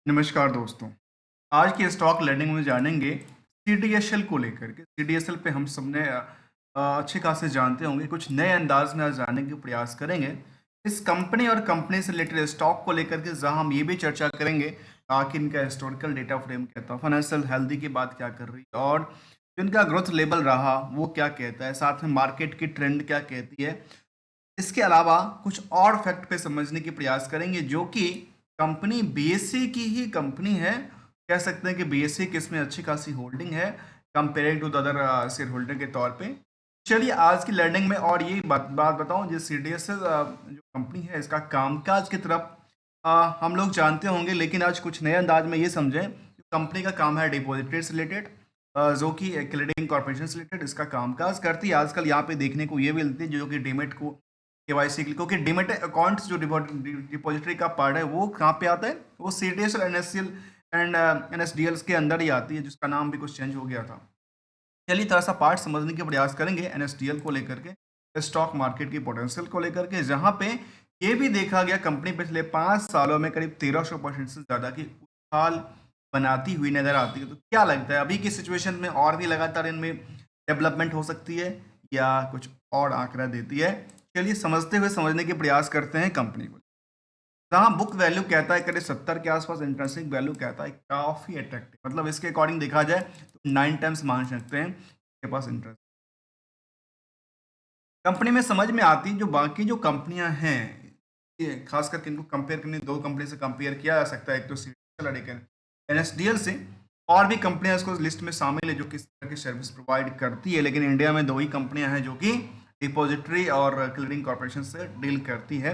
नमस्कार दोस्तों। आज की स्टॉक लर्निंग में जानेंगे सीडीएसएल को लेकर के। सीडीएसएल पे हम सबने अच्छे खासे जानते होंगे। कुछ नए अंदाज में आज जानने के प्रयास करेंगे इस कंपनी और कंपनी से रिलेटेड स्टॉक को लेकर के, जहां हम ये भी चर्चा करेंगे कि इनका हिस्टोरिकल डेटा फ्रेम क्या था, फाइनेंशियल हेल्दी की बात क्या कर रही है और जो इनका ग्रोथ लेवल रहा वो क्या कहता है, साथ में मार्केट की ट्रेंड क्या कहती है। इसके अलावा कुछ और फैक्ट पे समझने की प्रयास करेंगे जो कि कंपनी बीएससी की ही कंपनी है। कह सकते हैं कि बीएससी की इसमें अच्छी खासी होल्डिंग है comparing to the other shareholder के तौर पे। चलिए आज की लर्निंग में और ये बात बताऊं, जो सीडीएसएल जो कंपनी है इसका कामकाज की तरफ हम लोग जानते होंगे, लेकिन आज कुछ नए अंदाज में ये समझें कि कंपनी का काम है डिपॉजिटरी से रिलेटेड, जो कि क्लीयरिंग कॉर्पोरेशन से रिलेटेड इसका कामकाज करती है। आजकल यहाँ पे देखने को ये भी मिलती है जो कि डीमेट को केवाईसी, क्योंकि डीमेट अकाउंट्स जो डिपॉजिटरी का पार्ट है वो कहाँ पे आता है, वो सीडीएसएल एनएससीएल एंड एनएसडीएल के अंदर ही आती है, जिसका नाम भी कुछ चेंज हो गया था। चलिए थोड़ा सा पार्ट समझने के प्रयास करेंगे एनएसडीएल को लेकर के, स्टॉक मार्केट की पोटेंशियल को लेकर के, जहां पे ये भी देखा गया कंपनी पिछले 5 सालों में करीब 1300% से ज़्यादा की उछाल बनाती हुई नजर आती है। तो क्या लगता है अभी की सिचुएशन में और भी लगातार इनमें डेवलपमेंट हो सकती है या कुछ और आंकड़ा देती है? चलिए समझते हुए समझने के प्रयास करते हैं कंपनी को। जहाँ बुक वैल्यू कहता है करीब 70 के आसपास, इंट्रेंसिक वैल्यू कहता है काफ़ी अट्रैक्टिव, मतलब इसके अकॉर्डिंग देखा जाए तो 9 टाइम्स मान सकते हैं के पास इंटरेस्ट। कंपनी में समझ में आती जो बाकी जो कंपनियां हैं, ये खास करके इनको कंपेयर करने, दो कंपनी से कंपेयर किया जा सकता है, एक तो सीडीएसएल और एक एनएसडीएल से। और भी कंपनियां इसको लिस्ट में शामिल है जो किस तरह की सर्विस प्रोवाइड करती है, लेकिन इंडिया में दो ही कंपनियां हैं जो कि डिपॉजिटरी और क्लियरिंग कॉर्पोरेशन से डील करती है।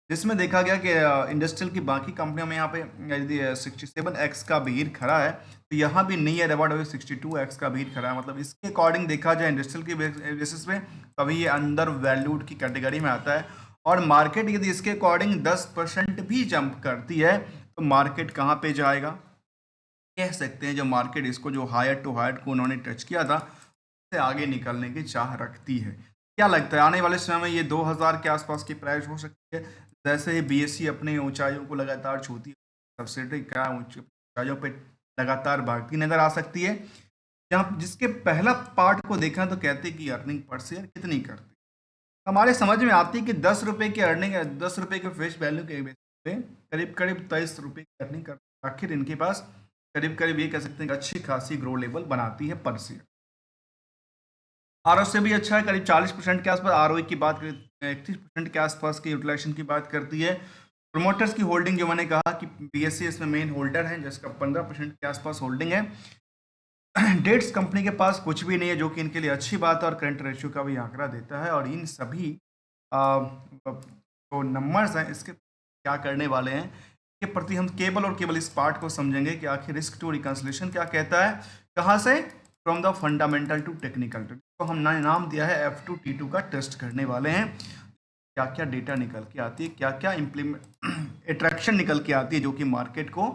जिसमें देखा गया कि इंडस्ट्रियल की बाकी कंपनियों में यहाँ पे यदि 67x का भीड़ खड़ा है, तो यहाँ भी नियर अबाउट 62x का भीड़ खड़ा है। मतलब इसके अकॉर्डिंग देखा जाए इंडस्ट्रियल की बेसिस पे, तभी ये अंडर वैल्यूड की कैटेगरी में आता है। और मार्केट यदि इसके अकॉर्डिंग 10% भी जंप करती है तो मार्केट कहाँ पे जाएगा? कह सकते हैं जो मार्केट इसको, जो हायर टू हायर को उन्होंने टच किया था, उससे आगे निकलने की चाह रखती है। क्या लगता है आने वाले समय में ये 2000 के आसपास की प्राइस हो सकती है? जैसे ही बीएससी अपने ऊंचाइयों को लगातार छूती है, सब्सिडी क्या ऊंचाइयों पे लगातार भागती नजर आ सकती है। जहाँ जिसके पहला पार्ट को देखा तो कहते हैं कि अर्निंग पर शेयर कितनी करती है। हमारे समझ में आती है कि 10 रुपए की अर्निंग, 10 रुपए के फेस वैल्यू के बेस पे करीब करीब 23 रुपए की अर्निंग कर, आखिर इनके पास करीब करीब ये कह सकते हैं कि अच्छी खासी ग्रो लेवल बनाती है पर शेयर। आर से भी अच्छा है, करीब 40% के आसपास आर की बात करें, 31% के आसपास की यूटिलाइजेशन की बात करती है। प्रोमोटर्स की होल्डिंग जो मैंने कहा कि बीएससी इसमें मेन होल्डर है, जिसका 15% के आसपास होल्डिंग है। डेट्स कंपनी के पास कुछ भी नहीं है, जो कि इनके लिए अच्छी बात है, और करंट रेशियो का भी आंकड़ा देता है। और इन सभी जो नंबर्स हैं इसके क्या करने वाले हैं के प्रति हम केवल और केवल इस पार्ट को समझेंगे कि आखिर रिस्क टू रिकंसिलेशन क्या कहता है, कहाँ से, from the fundamental to technical. तो हम नाम दिया है F2T2 का टेस्ट करने वाले हैं। क्या क्या डेटा निकल के आती है, क्या क्या इम्प्लीमेंट अट्रैक्शन निकल के आती है, जो कि मार्केट को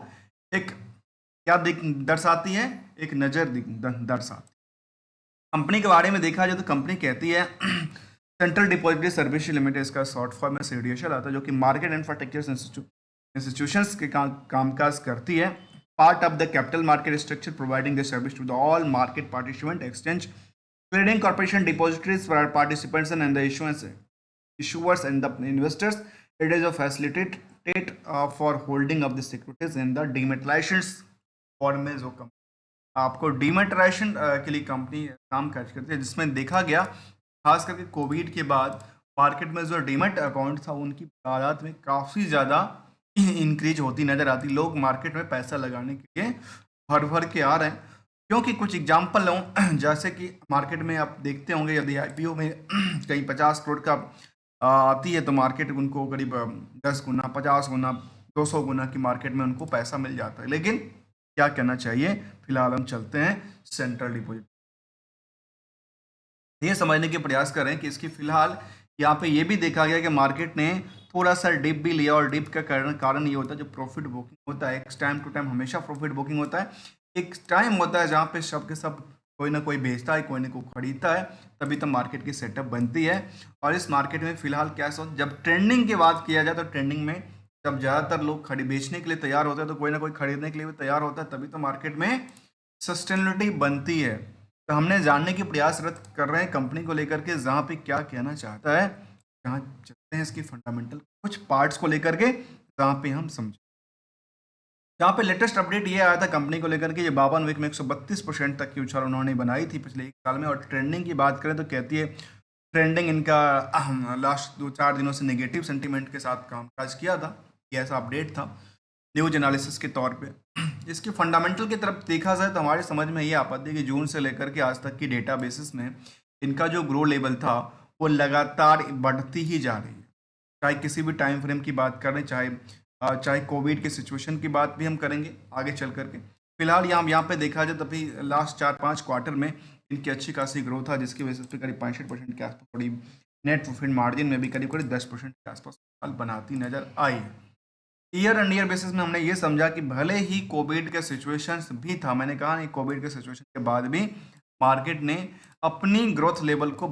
एक क्या दर्शाती है, एक नज़र दर्शाती है। कंपनी के बारे में देखा जाए तो कंपनी कहती है सेंट्रल डिपॉजिटरी सर्विस लिमिटेड, इसका शॉर्ट फॉर्म में सीडीएसएल आता है, जो कि मार्केट इंफ्रास्ट्रक्चर इंस्टीट्यूशंस के कामकाज करती है। Part of the capital market structure providing the service to the all market participant, exchange clearing corporation, depositories participants and the issuers and the investors. It is a facilitated for holding of the securities in the dematization form में। जो आपको डीमेटराइजेशन के लिए company काम काज करती है, जिसमें देखा गया खास करके कोविड के बाद मार्केट में जो डीमेट अकाउंट था उनकी तादाद में काफ़ी ज़्यादा इंक्रीज होती नज़र आती। लोग मार्केट में पैसा लगाने के लिए भर भर के आ रहे हैं। क्योंकि कुछ एग्जांपल लूँ, जैसे कि मार्केट में आप देखते होंगे यदि आईपीओ में कहीं 50 करोड़ का आती है तो मार्केट उनको करीब 10 गुना, 50 गुना, 200 गुना की मार्केट में उनको पैसा मिल जाता है। लेकिन क्या कहना चाहिए, फिलहाल हम चलते हैं सेंट्रल डिपॉजिट, ये समझने के प्रयास करें कि इसकी फिलहाल यहाँ पे ये भी देखा गया कि मार्केट ने थोड़ा सा डिप भी लिया, और डिप का कारण ये होता है जो प्रॉफिट बुकिंग होता है, एक टाइम टू टाइम हमेशा प्रॉफिट बुकिंग होता है। एक टाइम होता है जहाँ पे सब के सब कोई ना कोई बेचता है, कोई ना कोई खरीदता है, तभी तो मार्केट की सेटअप बनती है। और इस मार्केट में फिलहाल क्या जब ट्रेंडिंग की बात किया जाए तो ट्रेंडिंग में जब ज़्यादातर लोग खरीद बेचने के लिए तैयार होते हैं तो कोई ना कोई खरीदने के लिए भी तैयार होता है, तभी तो मार्केट में सस्टेनेबिलिटी बनती है। तो हमने जानने की प्रयासरत कर रहे हैं कंपनी को लेकर के जहाँ पे क्या कहना चाहता है, जहाँ चलते हैं इसकी फंडामेंटल कुछ पार्ट्स को लेकर के जहाँ पे हम समझें। यहाँ पे लेटेस्ट अपडेट ये आया था कंपनी को लेकर के, ये 52 वीक में 132% तक की उछाल उन्होंने बनाई थी पिछले एक साल में। और ट्रेंडिंग की बात करें तो कहती है ट्रेंडिंग इनका लास्ट 2-4 दिनों से नेगेटिव सेंटीमेंट के साथ कामकाज किया था। ये ऐसा अपडेट था न्यूज एनालिसिस के तौर पे। इसकी फंडामेंटल की तरफ देखा जाए तो हमारे समझ में ये आपत्ति है कि जून से लेकर के आज तक की डेटा बेसिस में इनका जो ग्रो लेवल था वो लगातार बढ़ती ही जा रही है। चाहे किसी भी टाइम फ्रेम की बात करें, चाहे कोविड के सिचुएशन की बात भी हम करेंगे आगे चल करके। फिलहाल यहाँ पे देखा जाए तो अभी लास्ट 4-5 क्वार्टर में इनकी अच्छी खासी ग्रोथ था, जिसकी वजह से करीब 65% के आसपास, थोड़ी नेट प्रॉफिट मार्जिन में भी करीब करीब 10% के आसपास बनाती नजर आई है। ईयर एंड ईयर बेसिस में हमने ये समझा कि भले ही कोविड के सिचुएशंस भी था, मैंने कहा नहीं, कोविड के सिचुएशन के बाद भी मार्केट ने अपनी ग्रोथ लेवल को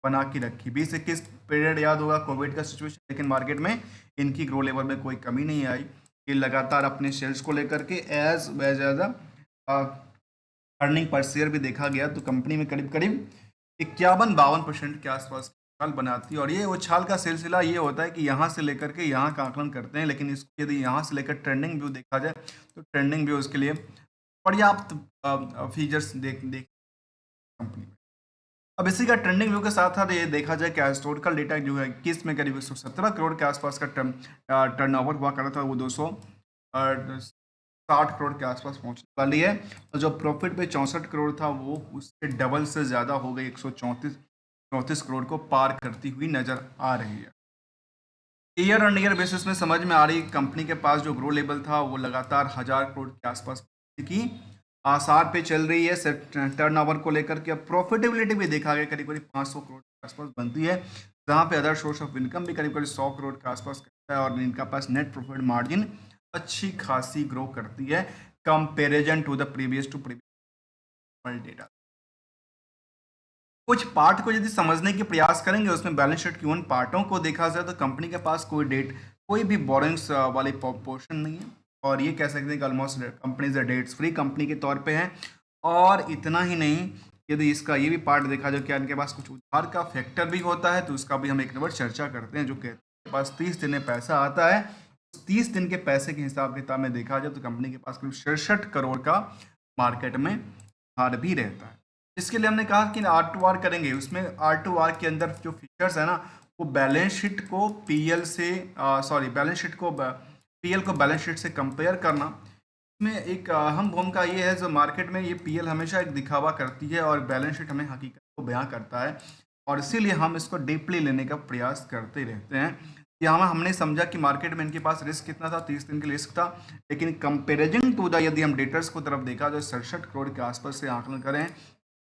बना के रखी। 20-21 पीरियड याद होगा कोविड का सिचुएशन, लेकिन मार्केट में इनकी ग्रो लेवल में कोई कमी नहीं आई। ये लगातार अपने सेल्स को लेकर के as well as earning per share भी देखा गया तो कंपनी में करीब करीब 51-52% के आसपास उछाल बनाती है। और ये उछाल का सिलसिला ये होता है कि यहाँ से लेकर के यहाँ का आकलन करते हैं, लेकिन इसको यदि यहाँ से लेकर ट्रेंडिंग व्यू देखा जाए तो ट्रेंडिंग व्यू उसके लिए पर्याप्त फीचर्स देख कंपनी में। अब इसी का ट्रेंडिंग व्यू के साथ साथ ये देखा जाए कि हिस्टोरिकल डेटा जो है 21 में करीब 117 करोड़ के आसपास का टर्नओवर हुआ कर था, वो 260 करोड़ के आसपास पहुंचने वाली है। और जो प्रॉफिट पे 64 करोड़ था वो उससे डबल से ज़्यादा हो गई, 134 करोड़ को पार करती हुई नजर आ रही है। ईयर ऑन ईयर बेसिस में समझ में आ रही कंपनी के पास जो ग्रो लेवल था वो लगातार 1000 करोड़ के आसपास की आसार पे चल रही है टर्नओवर को लेकर के। अब प्रॉफिटेबिलिटी भी देखा गया करीब करीब 500 करोड़ के आसपास बनती है, जहाँ पे अदर सोर्स ऑफ इनकम भी करीब करीब 100 करोड़ के आसपास करता है। और इनका पास नेट प्रॉफिट मार्जिन अच्छी खासी ग्रो करती है comparison to the previous data. कुछ पार्ट को यदि समझने के प्रयास करेंगे, उसमें बैलेंस शीट की उन पार्टों को देखा जाए तो कंपनी के पास कोई भी बोरिंग्स वाली पोर्शन नहीं है। और ये कह सकते हैं कि almost company debts free company के तौर पे है। और इतना ही नहीं, यदि इसका ये भी पार्ट देखा जाए क्या इनके पास कुछ उधार का फैक्टर भी होता है, तो उसका भी हम एक नंबर चर्चा करते हैं। जो कहते हैं पास 30 दिन में पैसा आता है, 30 दिन के पैसे के हिसाब किताब में देखा जाए तो कंपनी के पास करीब 67 करोड़ का मार्केट में उधार भी रहता है। इसके लिए हमने कहा कि R2R करेंगे। उसमें R2R के अंदर जो फीचर्स है ना, वो बैलेंस शीट को पीएल से पीएल को बैलेंस शीट से कंपेयर करना। इसमें एक अहम भूमिका ये है, जो मार्केट में ये पीएल हमेशा एक दिखावा करती है और बैलेंस शीट हमें हकीकत को बयां करता है, और इसीलिए हम इसको डीपली लेने का प्रयास करते रहते हैं। यहाँ हमने समझा कि मार्केट में इनके पास रिस्क कितना था, 30 दिन के रिस्क था, लेकिन कंपेरिजन टू द यदि हम डेटर्स को तरफ देखा तो 67 करोड़ के आसपास से आकलन करें,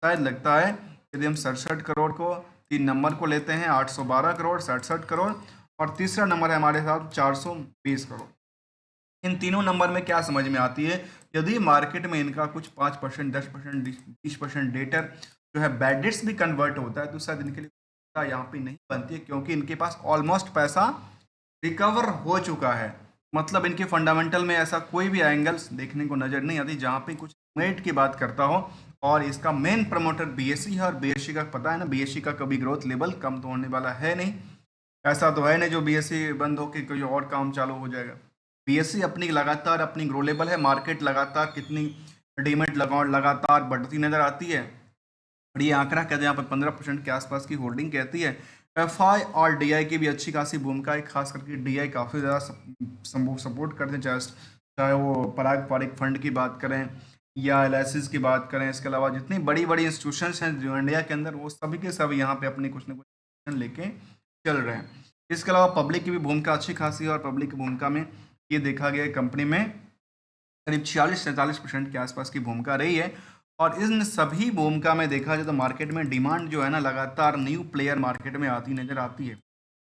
शायद लगता है यदि हम 67 करोड़ को 3 नंबर को लेते हैं, 812 करोड़, 67 करोड़, और तीसरा नंबर है हमारे साथ 420 करोड़। इन तीनों नंबर में क्या समझ में आती है, यदि मार्केट में इनका कुछ 5%, 10%, 20% डेटर जो है बैड डेट्स भी कन्वर्ट होता है, तो शायद इनके लिए यहाँ पे नहीं बनती है, क्योंकि इनके पास ऑलमोस्ट पैसा रिकवर हो चुका है। मतलब इनके फंडामेंटल में ऐसा कोई भी एंगल्स देखने को नजर नहीं आती जहाँ पे कुछ मेट की बात करता हो। और इसका मेन प्रमोटर बीएसई है, और बीएसई का पता है ना, बीएसई का कभी ग्रोथ लेवल कम तो होने वाला है नहीं। ऐसा तो है नहीं जो बीएसई बंद होकर कोई और काम चालू हो जाएगा। बीएसई अपनी लगातार अपनी ग्रो लेवल है, मार्केट लगातार कितनी डीमेट लगातार बढ़ती नजर आती है। और ये आंकड़ा कहते हैं यहाँ पर 15% के आसपास की होल्डिंग कहती है। एफआई और डीआई की भी अच्छी खासी भूमिका है, खास करके डीआई काफ़ी ज़्यादा सपोर्ट करते हैं, चाहे वो पराग पारिक फंड की बात करें या एलआईसीज की बात करें। इसके अलावा जितनी बड़ी बड़ी इंस्टीट्यूशंस हैं जो इंडिया के अंदर, वो सभी के सब यहाँ पे अपने कुछ न कुछ लेके चल रहे हैं। इसके अलावा पब्लिक की भी भूमिका अच्छी खासी है, और पब्लिक की भूमिका में ये देखा गया कंपनी में करीब 46-47% के आसपास की भूमिका रही है। और इन सभी भूमिका में देखा जाए तो मार्केट में डिमांड जो है ना, लगातार न्यू प्लेयर मार्केट में आती नजर आती है,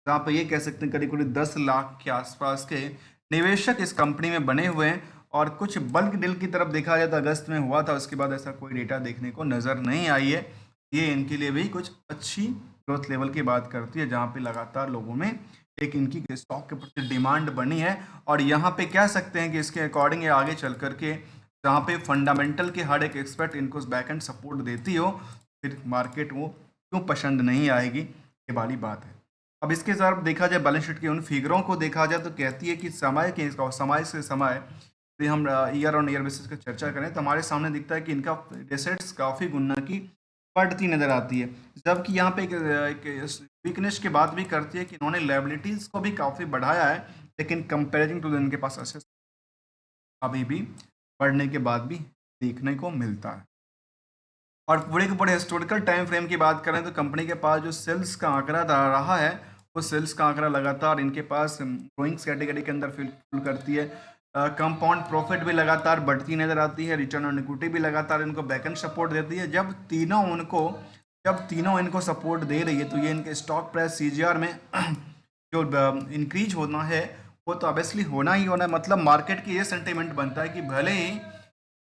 जहाँ पे ये कह सकते हैं करीब करीब 10 लाख के आसपास के निवेशक इस कंपनी में बने हुए हैं। और कुछ बल्क डील की तरफ देखा जाए तो अगस्त में हुआ था, उसके बाद ऐसा कोई डेटा देखने को नज़र नहीं आई है। ये इनके लिए भी कुछ अच्छी ग्रोथ लेवल की बात करती है, जहाँ पे लगातार लोगों में एक इनकी स्टॉक के प्रति डिमांड बनी है, और यहाँ पे कह सकते हैं कि इसके अकॉर्डिंग ये आगे चल करके जहाँ पे फंडामेंटल के हर एक एक्सपर्ट इनको बैक एंड सपोर्ट देती हो, फिर मार्केट वो क्यों पसंद नहीं आएगी, ये वाली बात है। अब इसके साथ देखा जाए बैलेंस शीट के उन फिगरों को देखा जाए तो कहती है कि समय से समय यदि हम ईयर ऑन ईयर बेसिस की चर्चा करें तो हमारे सामने दिखता है कि इनका एसेट्स काफ़ी गुना की बढ़ती नजर आती है, जबकि यहाँ पे एक वीकनेस की बात भी करती है कि इन्होंने लायबिलिटीज को भी काफ़ी बढ़ाया है, लेकिन कंपेरिजन टू इनके पास असेट्स अभी भी बढ़ने के बाद भी देखने को मिलता है। और पूरे के पूरे हिस्टोरिकल टाइम फ्रेम की बात करें तो कंपनी के पास जो सेल्स का आंकड़ा रहा है, वो सेल्स का आंकड़ा लगातार इनके पास ग्रोइंग्स कैटेगरी के अंदर फिल करती है। कंपाउंड प्रॉफिट भी लगातार बढ़ती नजर आती है, रिटर्न ऑन इक्विटी भी लगातार इनको बैकएंड सपोर्ट देती है। जब तीनों इनको सपोर्ट दे रही है तो ये इनके स्टॉक प्राइस सीजीआर में जो इंक्रीज होना है वो तो ऑब्वियसली होना ही होना है। मतलब मार्केट की ये सेंटीमेंट बनता है कि भले ही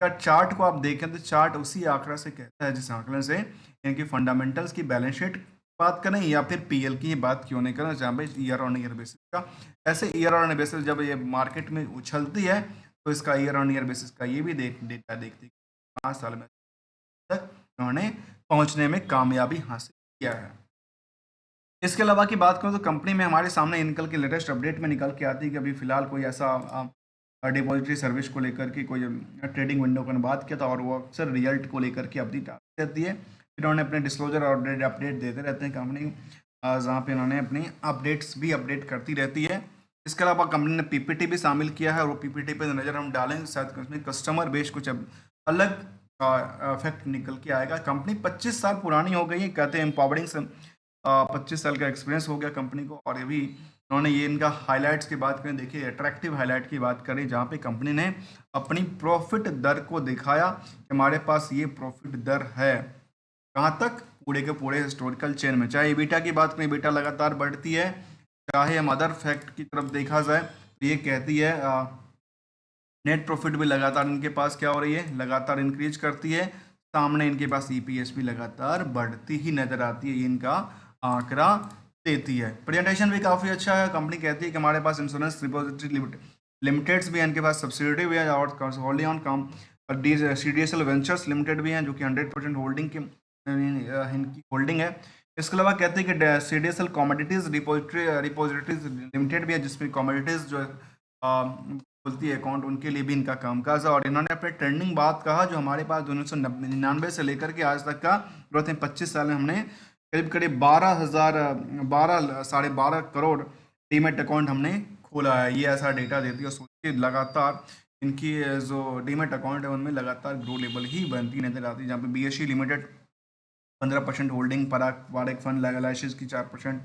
का चार्ट को आप देखें तो चार्ट उसी आंकड़ा से कहता है जिस आंकड़े से इनकी फंडामेंटल्स की बैलेंस शीट बात करें या फिर पीएल की ही बात क्यों नहीं करें, जहाँ पे ईयर ऑन ईयर बेसिस का ऐसे ईयर ऑन बेसिस जब ये मार्केट में उछलती है तो इसका ईयर ऑन ईयर बेसिस का ये भी डेटा देखती है 5 साल में तक उन्होंने पहुंचने में कामयाबी हासिल किया है। इसके अलावा की बात करूँ तो कंपनी में हमारे सामने इनकल के लेटेस्ट अपडेट में निकल के आती है कि अभी फिलहाल कोई ऐसा डिपॉजिटरी सर्विस को लेकर के कोई ट्रेडिंग विंडो का बात किया था, और वो अक्सर रिजल्ट को लेकर के अपडेट आती रहती है। फिर उन्होंने अपने डिस्क्लोजर और अपडेट देते रहते हैं कंपनी, जहाँ पे उन्होंने अपनी अपडेट्स भी अपडेट करती रहती है। इसके अलावा कंपनी ने पीपीटी भी शामिल किया है, और वो पीपीटी पे नज़र हम डालेंगे शायद उसमें कस्टमर बेस कुछ अलग इफेक्ट निकल के आएगा। कंपनी 25 साल पुरानी हो गई है, कहते हैं एम्पावरिंग से 25 साल का एक्सपीरियंस हो गया कंपनी को। और ये भी उन्होंने ये इनका हाइलाइट्स की बात करें, देखिए अट्रैक्टिव हाइलाइट की बात करें जहाँ पे कंपनी ने अपनी प्रॉफिट दर को दिखाया कि हमारे पास ये प्रॉफिट दर है कहाँ तक, पूरे के पूरे हिस्टोरिकल चेन में। चाहे ईबिटा की बात करें, ईबिटा लगातार बढ़ती है। चाहे हम अदर फैक्ट की तरफ देखा जाए तो ये कहती है नेट प्रॉफिट भी लगातार इनके पास क्या हो रही है, लगातार इंक्रीज करती है। सामने इनके पास ईपीएस भी लगातार बढ़ती ही नजर आती है, ये इनका आंकड़ा देती है। प्रेजेंटेशन भी काफ़ी अच्छा है। कंपनी कहती है कि हमारे पास इंश्योरेंस डिपॉजिटरी लिमिटेड्स भी हैं, इनके पास सब्सिडी भी है और होल्डिंग ऑन काम CDSL वेंचर्स लिमिटेड भी हैं जो कि 100% होल्डिंग की इनकी होल्डिंग है। इसके अलावा कहते हैं कि CDSL कमोडिटीज रिपोजिटरीज लिमिटेड भी है जिसमें कमोडिटीज जो बोलती है अकाउंट, उनके लिए भी इनका कामकाज है। और इन्होंने अपने ट्रेंडिंग बात कहा जो हमारे पास 1999 से लेकर के आज तक का ग्रोथ है, 25 साल में हमने करीब करीब 12 साढ़े 12 करोड़ डीमेट अकाउंट हमने खोला है। ये ऐसा डेटा देती है। सोचिए लगातार इनकी जो डीमेट अकाउंट है उनमें लगातार ग्रो लेवल ही बनती नजर आती है, जहाँ पे BSE लिमिटेड 15% होल्डिंग, पराग फंड एनालिसिस की 4%,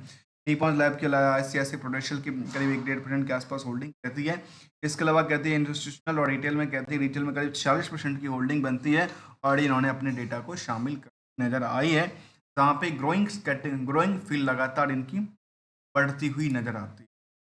निपॉन लैब के ICICI प्रोडेंशियल की करीब 1-1.5% के आसपास होल्डिंग रहती है। इसके अलावा कहती है इंस्टीट्यूशनल और रिटेल में कहती है रिटेल में करीब 40% की होल्डिंग बनती है, और इन्होंने अपने डेटा को शामिल कर नजर आई है, जहाँ पे ग्रोइंग फील्ड लगातार इनकी बढ़ती हुई नजर आती है।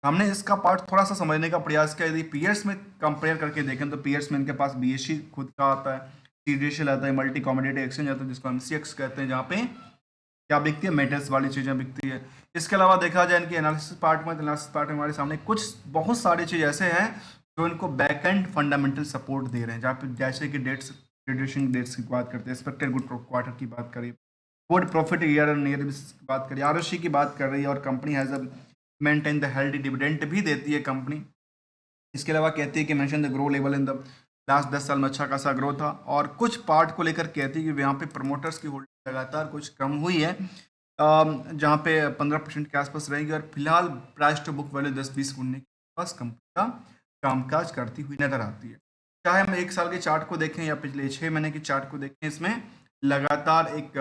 हमने इसका पार्ट थोड़ा सा समझने का प्रयास किया। यदि पीयर्स में कंपेयर करके देखें तो पीयर्स में इनके पास BSE खुद का आता है, CDSL आता है, मल्टी कमोडिटी एक्सचेंज आता है जिसको MCX कहते हैं, जहाँ पे क्या बिकती है, मेटल्स वाली चीज़ें बिकती है। इसके अलावा देखा जाए इनके एनालिसिस पार्ट में, एनालिसिस पार्ट में हमारे सामने कुछ बहुत सारी चीज़ ऐसे हैं जो इनको बैक एंड फंडामेंटल सपोर्ट दे रहे हैं, जहाँ पे जैसे कि डेट्स रिड्यूसिंग डेट्स की बात करते हैं, एक्सपेक्टेड गुड क्वार्टर की बात करें, good profit year on year की बात करें, ROC की बात कर रही है, और company has a maintain the healthy dividend भी देती है कंपनी। इसके अलावा कहती है कि mention the grow level in the last 10 साल में अच्छा खासा ग्रो था। और कुछ पार्ट को लेकर कहती है कि यहाँ पे प्रमोटर्स की होल्डिंग लगातार कुछ कम हुई है, जहाँ पे 15% के आसपास रहेगी, और फिलहाल प्राइस टू बुक वैल्यू 10-20 गुने के पास कंपनी का कामकाज करती हुई नजर आती है। चाहे हम 1 साल के चार्ट को देखें या पिछले 6 महीने के चार्ट को देखें, इसमें लगातार एक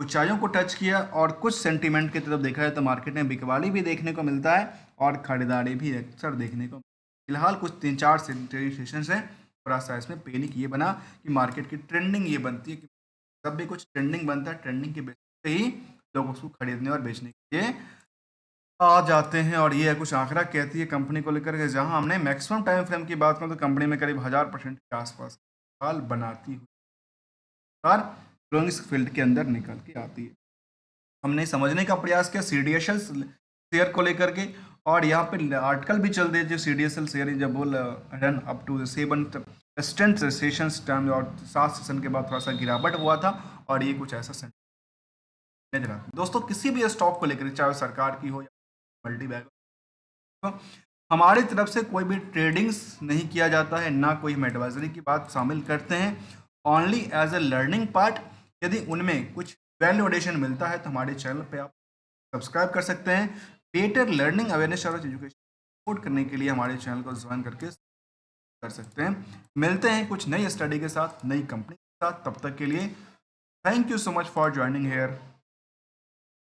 ऊंचाइयों को टच किया, और कुछ सेंटीमेंट की तरफ देखा जाए तो मार्केट में बिकवाली भी देखने को मिलता है और खरीदारी भी अक्सर देखने को। फिलहाल कुछ 3-4 ट्रेडिंग सेशन से थोड़ा सा इसमें पैनिक ये बना कि मार्केट की ट्रेंडिंग ये बनती है कि जब भी कुछ ट्रेंडिंग बनता है, ट्रेंडिंग के बेसिस पे ही लोग उसको खरीदने और बेचने के लिए आ जाते हैं। और ये कुछ आंकड़ा कहती है कंपनी को लेकर के, जहां हमने मैक्सिमम टाइम फ्रेम की बात करें तो कंपनी में करीब 1000% के आसपास हाल बनाती हुई और ग्रोइंग फील्ड के अंदर निकल के आती है। हमने समझने का प्रयास किया CDSL शेयर को लेकर के। और यहाँ पे आर्टिकल भी चल रहे जो CDSL शेयर जब bull run up to 7 session time, और 7 सेशन के बाद थोड़ा सा गिरावट हुआ था, और ये कुछ ऐसा नजर आता है। दोस्तों किसी भी स्टॉक को लेकर, चाहे वो सरकार की हो या मल्टी बैग, तो हमारी तरफ से कोई भी ट्रेडिंग्स नहीं किया जाता है, ना कोई हम एडवाइजरी की बात शामिल करते हैं, only as a learning part. यदि उनमें कुछ वैल्यू एडिशन मिलता है तो हमारे चैनल पे आप सब्सक्राइब कर सकते हैं। बेटर लर्निंग अवेयरनेस और एजुकेशन सपोर्ट करने के लिए हमारे चैनल को ज्वाइन करके कर सकते हैं। मिलते हैं कुछ नई स्टडी के साथ, नई कंपनी के साथ, तब तक के लिए thank you so much for joining hair.